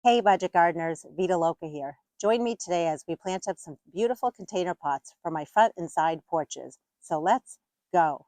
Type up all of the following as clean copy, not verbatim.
Hey budget gardeners, Vita Loca here. Join me today as we plant up some beautiful container pots for my front and side porches. So let's go.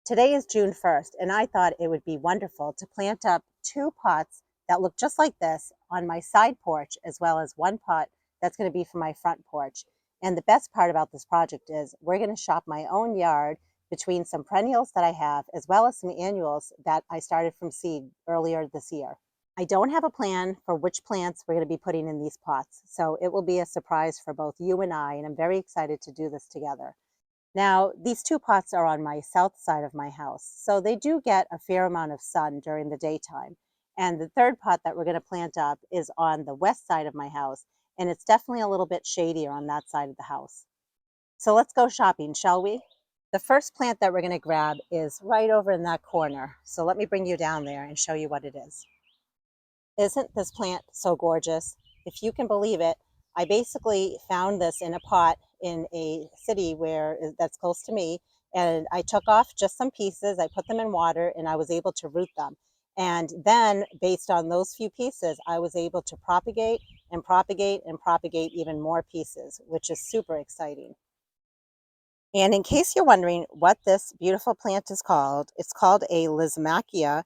Today is June 1st and I thought it would be wonderful to plant up two pots that look just like this on my side porch, as well as one pot that's going to be for my front porch. And the best part about this project is we're going to shop my own yard between some perennials that I have, as well as some annuals that I started from seed earlier this year. I don't have a plan for which plants we're going to be putting in these pots, so it will be a surprise for both you and I, and I'm very excited to do this together. Now, these two pots are on my south side of my house, so they do get a fair amount of sun during the daytime. And the third pot that we're going to plant up is on the west side of my house, and it's definitely a little bit shadier on that side of the house. So let's go shopping, shall we? The first plant that we're going to grab is right over in that corner. So let me bring you down there and show you what it is. Isn't this plant so gorgeous? If you can believe it, I basically found this in a pot in a city that's close to me, and I took off just some pieces, I put them in water, and I was able to root them. And then based on those few pieces, I was able to propagate and propagate and propagate even more pieces, which is super exciting. And in case you're wondering what this beautiful plant is called, it's called a lysimachia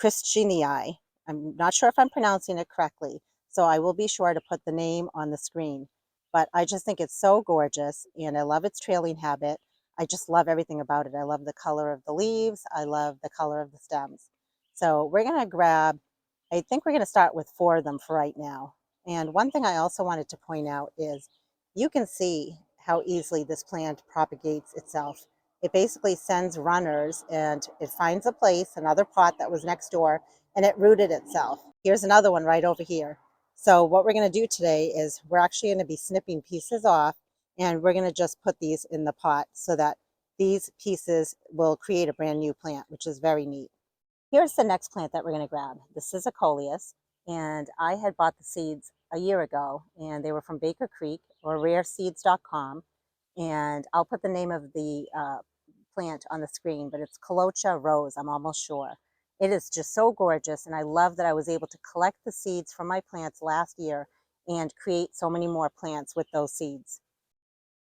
christinae. I'm not sure if I'm pronouncing it correctly, so I will be sure to put the name on the screen. But I just think it's so gorgeous, and I love its trailing habit. I just love everything about it. I love the color of the leaves. I love the color of the stems. So we're going to grab, I think we're going to start with 4 of them for right now. And one thing I also wanted to point out is you can see how easily this plant propagates itself. It basically sends runners and it finds a place, another pot that was next door, and it rooted itself. Here's another one right over here. So what we're going to do today is we're actually going to be snipping pieces off, and we're going to just put these in the pot so that these pieces will create a brand new plant, which is very neat. Here's the next plant that we're going to grab. This is a coleus, and I had bought the seeds a year ago, and they were from Baker Creek or rareseeds.com. And I'll put the name of the plant on the screen, but it's Colocha Rose, I'm almost sure. It is just so gorgeous, and I love that I was able to collect the seeds from my plants last year and create so many more plants with those seeds.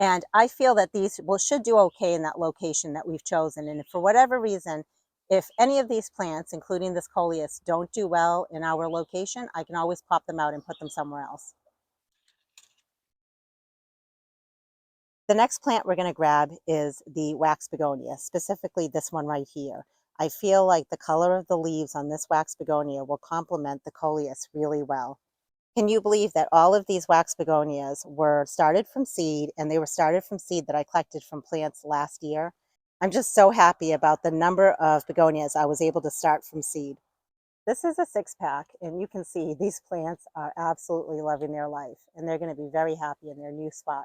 And I feel that these should do okay in that location that we've chosen. And if for whatever reason, if any of these plants, including this coleus, don't do well in our location, I can always pop them out and put them somewhere else. The next plant we're going to grab is the wax begonia, specifically this one right here. I feel like the color of the leaves on this wax begonia will complement the coleus really well. Can you believe that all of these wax begonias were started from seed, and they were started from seed that I collected from plants last year? I'm just so happy about the number of begonias I was able to start from seed. This is a 6-pack, and you can see these plants are absolutely loving their life, and they're going to be very happy in their new spot.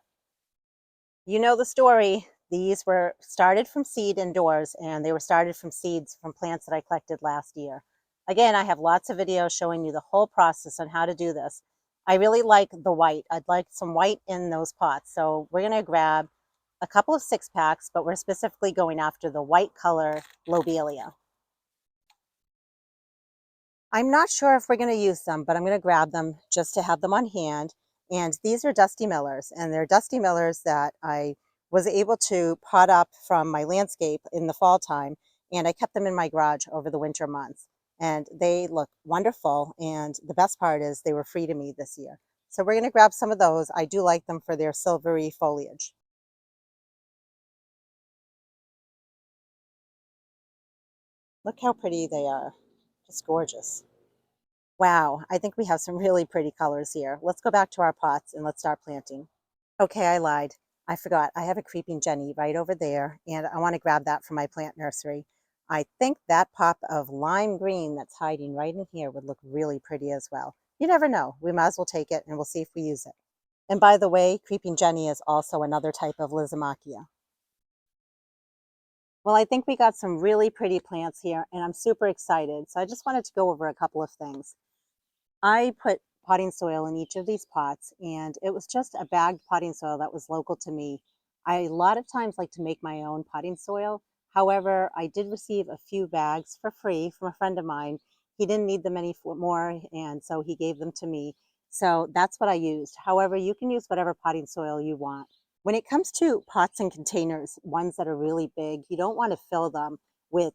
You know the story. These were started from seed indoors, and they were started from seeds from plants that I collected last year. Again, I have lots of videos showing you the whole process on how to do this. I really like the white. I'd like some white in those pots. So we're going to grab a couple of 6-packs, but we're specifically going after the white color lobelia. I'm not sure if we're going to use them, but I'm going to grab them just to have them on hand. And these are Dusty Millers, and they're Dusty Millers that I was able to pot up from my landscape in the fall time, and I kept them in my garage over the winter months. And they look wonderful, and the best part is they were free to me this year. So we're going to grab some of those. I do like them for their silvery foliage. Look how pretty they are. Just gorgeous. Wow, I think we have some really pretty colors here. Let's go back to our pots and let's start planting. Okay, I lied. I forgot. I have a creeping Jenny right over there, and I want to grab that from my plant nursery. I think that pop of lime green that's hiding right in here would look really pretty as well. You never know. We might as well take it, and we'll see if we use it. And by the way, creeping Jenny is also another type of lysimachia. Well, I think we got some really pretty plants here, and I'm super excited. So I just wanted to go over a couple of things. I put potting soil in each of these pots, and it was just a bagged potting soil that was local to me. I a lot of times like to make my own potting soil. However, I did receive a few bags for free from a friend of mine. He didn't need them any more, and so he gave them to me. So that's what I used. However, you can use whatever potting soil you want. When it comes to pots and containers, ones that are really big, you don't want to fill them with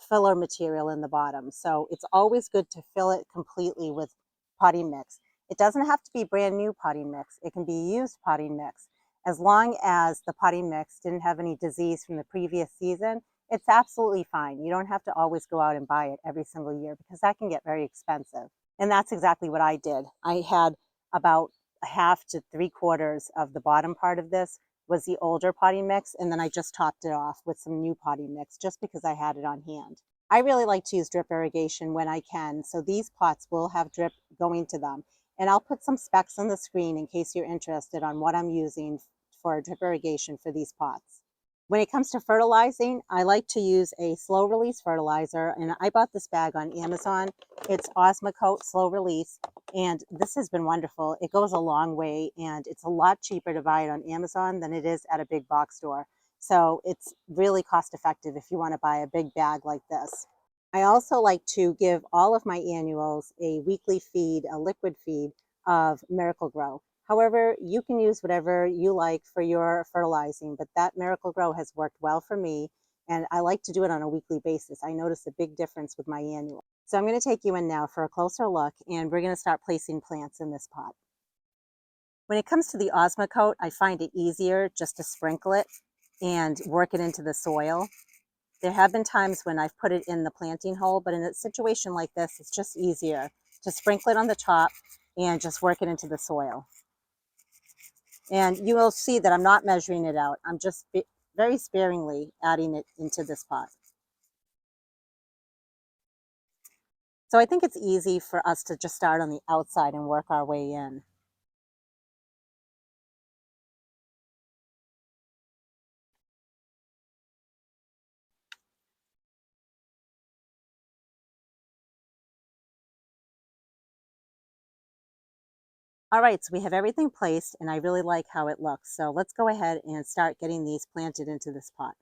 filler material in the bottom. So it's always good to fill it completely with potting mix. It doesn't have to be brand new potting mix. It can be used potting mix. As long as the potting mix didn't have any disease from the previous season, it's absolutely fine. You don't have to always go out and buy it every single year because that can get very expensive. And that's exactly what I did. I had about a half to three quarters of the bottom part of this was the older potting mix, and then I just topped it off with some new potting mix just because I had it on hand. I really like to use drip irrigation when I can, so these pots will have drip going to them. And I'll put some specs on the screen in case you're interested on what I'm using for drip irrigation for these pots. When it comes to fertilizing, I like to use a slow release fertilizer, and I bought this bag on Amazon. It's Osmocote Slow Release, and this has been wonderful. It goes a long way, and it's a lot cheaper to buy it on Amazon than it is at a big box store. So it's really cost effective if you want to buy a big bag like this. I also like to give all of my annuals a weekly feed, a liquid feed of Miracle Grow. However, you can use whatever you like for your fertilizing, but that Miracle Grow has worked well for me, and I like to do it on a weekly basis. I notice a big difference with my annual. So I'm going to take you in now for a closer look, and we're going to start placing plants in this pot. When it comes to the Osmocote, I find it easier just to sprinkle it and work it into the soil. There have been times when I've put it in the planting hole, but in a situation like this, it's just easier to sprinkle it on the top and just work it into the soil. And you will see that I'm not measuring it out. I'm just very sparingly adding it into this pot. So I think it's easy for us to just start on the outside and work our way in. All right, so we have everything placed, and I really like how it looks. So let's go ahead and start getting these planted into this pot.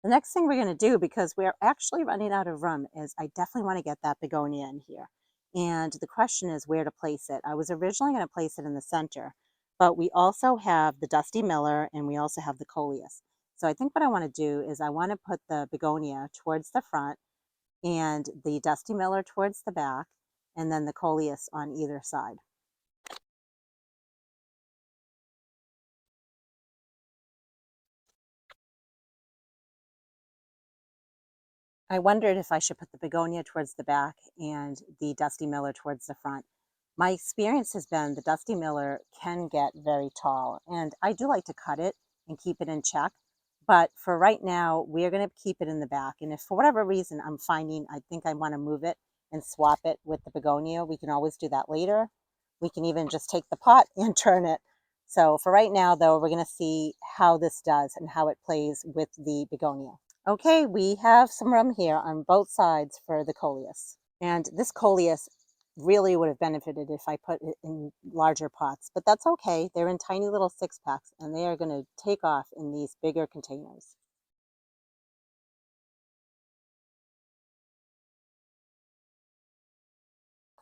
The next thing we're going to do, because we're actually running out of room, is I definitely want to get that begonia in here. And the question is where to place it. I was originally going to place it in the center, but we also have the Dusty Miller and we also have the coleus. So I think what I want to do is I want to put the begonia towards the front and the Dusty Miller towards the back, and then the coleus on either side. I wondered if I should put the begonia towards the back and the Dusty Miller towards the front. My experience has been the Dusty Miller can get very tall, and I do like to cut it and keep it in check. But for right now, we're going to keep it in the back. And if for whatever reason I'm finding I think I want to move it and swap it with the begonia, we can always do that later. We can even just take the pot and turn it. So for right now, though, we're going to see how this does and how it plays with the begonia. Okay, we have some room here on both sides for the coleus. And this coleus really would have benefited if I put it in larger pots, but that's okay. They're in tiny little 6-packs and they are going to take off in these bigger containers.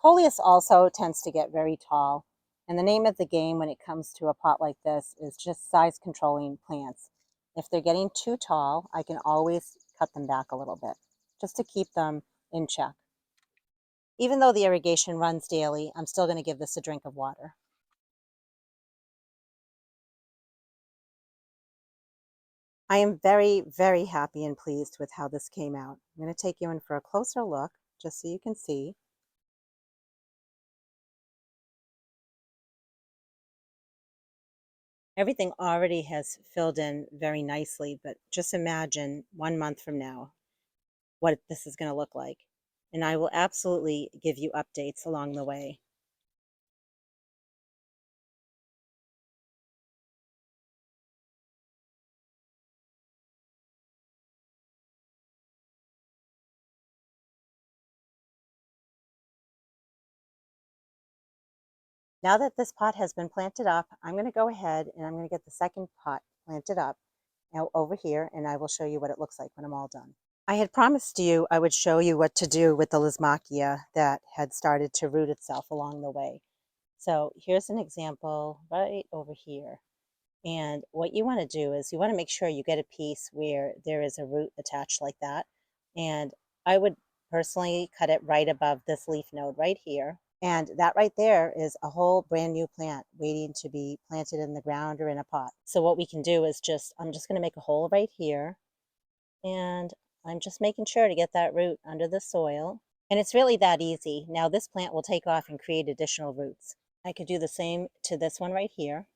Coleus also tends to get very tall, and the name of the game when it comes to a pot like this is just size controlling plants. If they're getting too tall, I can always cut them back a little bit just to keep them in check. Even though the irrigation runs daily, I'm still going to give this a drink of water. I am very, very happy and pleased with how this came out. I'm going to take you in for a closer look just so you can see. Everything already has filled in very nicely, but just imagine 1 month from now. what this is going to look like. And I will absolutely give you updates along the way. Now that this pot has been planted up, I'm going to go ahead and I'm going to get the second pot planted up now over here, and I will show you what it looks like when I'm all done. I had promised you I would show you what to do with the lysimachia that had started to root itself along the way. So here's an example right over here. And what you want to do is you want to make sure you get a piece where there is a root attached like that. And I would personally cut it right above this leaf node right here. And that right there is a whole brand new plant waiting to be planted in the ground or in a pot. So what we can do is I'm just going to make a hole right here. And I'm just making sure to get that root under the soil. And it's really that easy. Now this plant will take off and create additional roots. I could do the same to this one right here.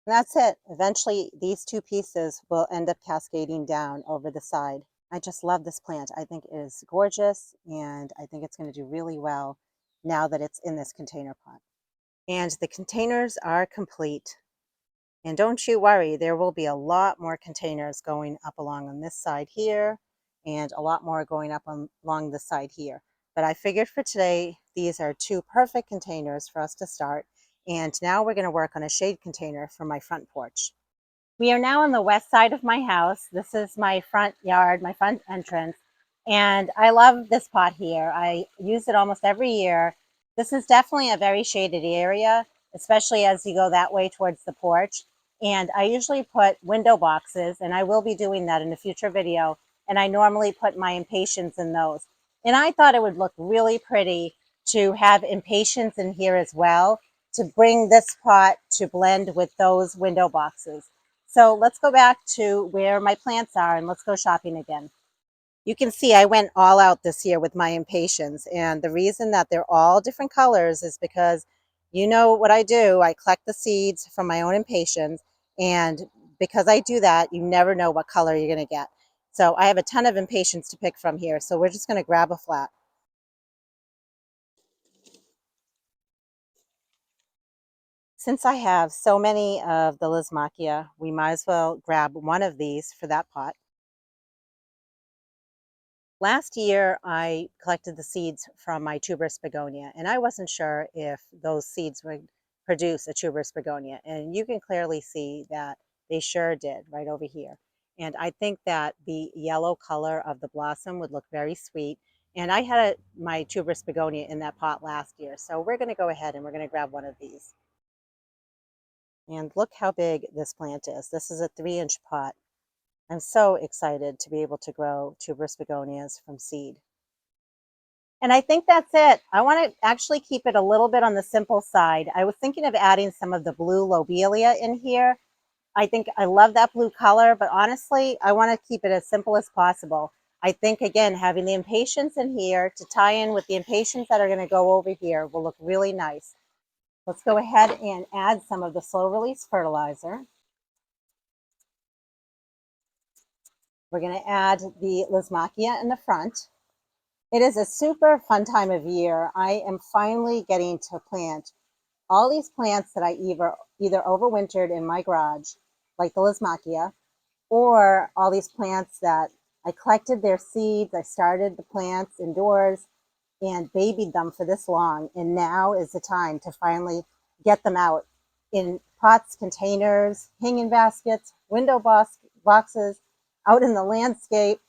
And that's it. Eventually these two pieces will end up cascading down over the side. I just love this plant. I think it is gorgeous, and I think it's going to do really well now that it's in this container pot. And the containers are complete. And don't you worry, there will be a lot more containers going up along on this side here, and a lot more going up along the side here. But I figured for today, these are two perfect containers for us to start. And now we're going to work on a shade container for my front porch. We are now on the west side of my house. This is my front yard, my front entrance. And I love this pot here. I use it almost every year. This is definitely a very shaded area, especially as you go that way towards the porch. And I usually put window boxes, and I will be doing that in a future video. And I normally put my impatiens in those. And I thought it would look really pretty to have impatiens in here as well, to bring this pot to blend with those window boxes. So let's go back to where my plants are and let's go shopping again. You can see I went all out this year with my impatiens, and the reason that they're all different colors is because you know what I do. I collect the seeds from my own impatiens, and because I do that, you never know what color you're going to get. So I have a ton of impatiens to pick from here, so we're just going to grab a flat. Since I have so many of the lysimachia, we might as well grab one of these for that pot. Last year, I collected the seeds from my tuberous begonia, and I wasn't sure if those seeds would produce a tuberous begonia. And you can clearly see that they sure did right over here. And I think that the yellow color of the blossom would look very sweet. And I had my tuberous begonia in that pot last year. So we're going to go ahead and we're going to grab one of these. And look how big this plant is. This is a 3-inch pot. I'm so excited to be able to grow tuberous begonias from seed. And I think that's it. I want to actually keep it a little bit on the simple side. I was thinking of adding some of the blue lobelia in here. I think I love that blue color, but honestly, I want to keep it as simple as possible. I think, again, having the impatiens in here to tie in with the impatiens that are going to go over here will look really nice. Let's go ahead and add some of the slow release fertilizer. We're going to add the lysimachia in the front. It is a super fun time of year. I am finally getting to plant all these plants that I either overwintered in my garage, like the lysimachia, or all these plants that I collected their seeds. I started the plants indoors and babied them for this long. And now is the time to finally get them out in pots, containers, hanging baskets, window boxes, out in the landscape.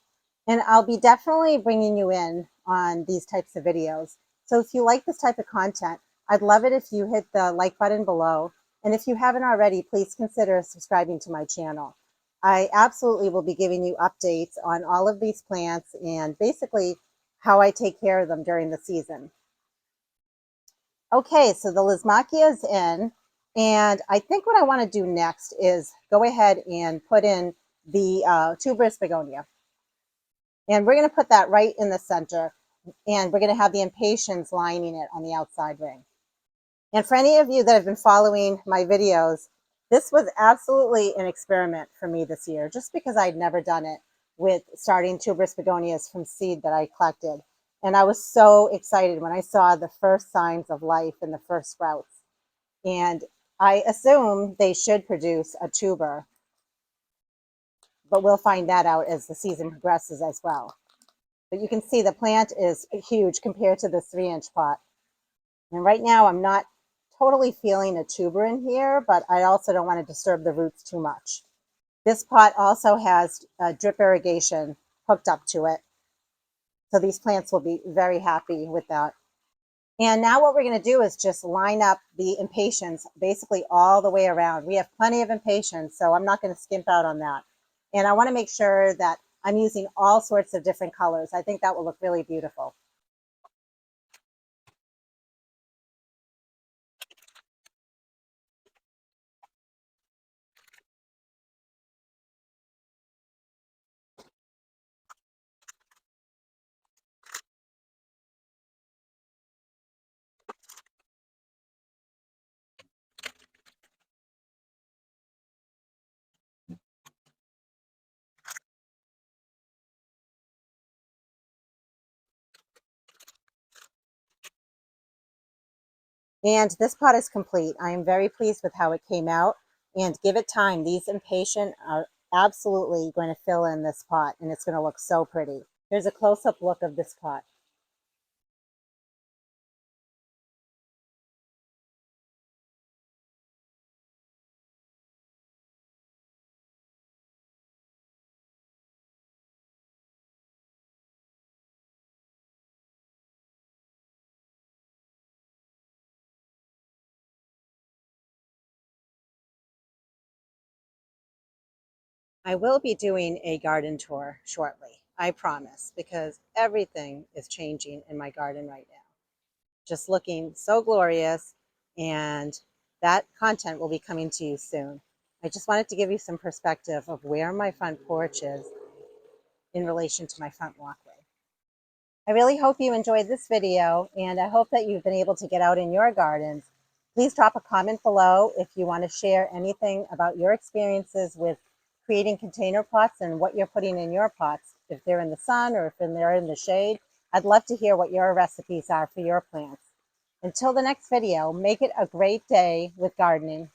And I'll be definitely bringing you in on these types of videos. So if you like this type of content, I'd love it if you hit the like button below. And if you haven't already, please consider subscribing to my channel. I absolutely will be giving you updates on all of these plants and basically how I take care of them during the season. Okay, so the lysimachia is in. And I think what I want to do next is go ahead and put in the tuberous begonia. And we're going to put that right in the center. And we're going to have the impatiens lining it on the outside ring. And for any of you that have been following my videos, This was absolutely an experiment for me this year, just because I'd never done it with starting tuberous begonias from seed that I collected. And I was so excited when I saw the first signs of life in the first sprouts. And I assume they should produce a tuber, but we'll find that out as the season progresses as well. But you can see the plant is huge compared to this 3-inch pot. And right now I'm not totally feeling a tuber in here, but I also don't want to disturb the roots too much. This pot also has drip irrigation hooked up to it. So these plants will be very happy with that. And now what we're going to do is just line up the impatiens basically all the way around. We have plenty of impatiens, so I'm not going to skimp out on that. And I want to make sure that I'm using all sorts of different colors. I think that will look really beautiful. And this pot is complete. I am very pleased with how it came out. And give it time. These impatient are absolutely going to fill in this pot, and it's going to look so pretty. Here's a close-up look of this pot. I will be doing a garden tour shortly, I promise, because everything is changing in my garden right now. Just looking so glorious, and that content will be coming to you soon. I just wanted to give you some perspective of where my front porch is in relation to my front walkway. I really hope you enjoyed this video, and I hope that you've been able to get out in your gardens. Please drop a comment below if you want to share anything about your experiences with creating container pots and what you're putting in your pots, if they're in the sun or if they're in the shade. I'd love to hear what your recipes are for your plants. Until the next video, make it a great day with gardening.